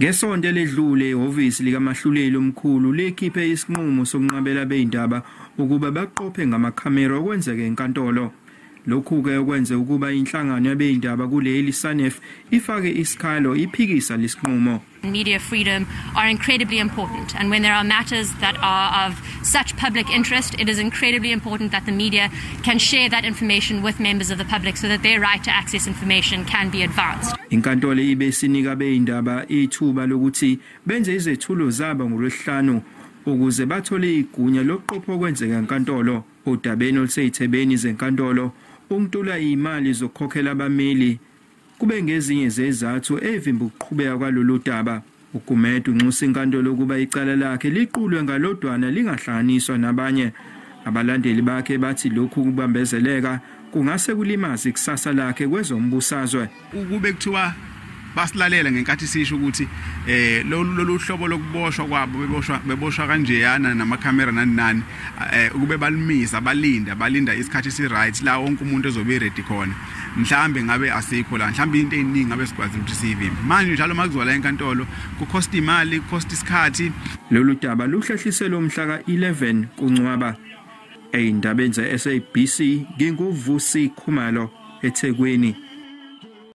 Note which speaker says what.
Speaker 1: Ngesonto ledlule ihhovisi likaMahluleli omkhulu likhiphe isinqumo sokunqabela bezindaba ukuba baqophe ngamakhamera okwenzeke enkantolo. Lokhu ke okwenze ukuba inhlangano yabezindaba kuleli iSANEF ifake isicelo iphikisa lesinqumo.
Speaker 2: Media freedom are incredibly important, and when there are matters that are of such public interest, it is incredibly important that the media can share that information with members of the public so that their right to access information can be advanced.
Speaker 1: Inkantolo ibesinika bezindaba ithuba lokuthi benze izethulo zabo ngoLwesihlanu ukuze bathole igunya lokuqopha okwenzeka enkantolo. Udabeni oluseyithebeni zenkantolo umntula imali zokukhokhela abameli kube ngezinye zezathu evimba ukuqhubeka kwalolu daba. Ugumede unxusa inkantolo ukuba icala lakhe liqulwe ngalodwana lingahlanganiswa nabanye. Abalandeli bakhe bathi lokhu kubambezeleka kungase kulimaze ikusasa lakhe kwezombusazwe.
Speaker 3: Ukube kuthiwa basilalela ngenkathi sisho ukuthi lolu hlobo lokuboshwa kwabo beboshwa kanjeyana namakhamera nani ukube balimisa balinda isikhathi si-right la wonke umuntu ezobe ready khona mhlambe ngabe asikho la mhlambe into eziningi ngabe sikwazi ukuthi sivimbe manje njalo makuzwala enkantolo kucosta imali kucosta isikhathi.
Speaker 1: Lolu daba luhlehliselo mhla ka-11 kuNcwaba. Eyindabeni ze-SABC nginguvusi Khumalo eThekwini.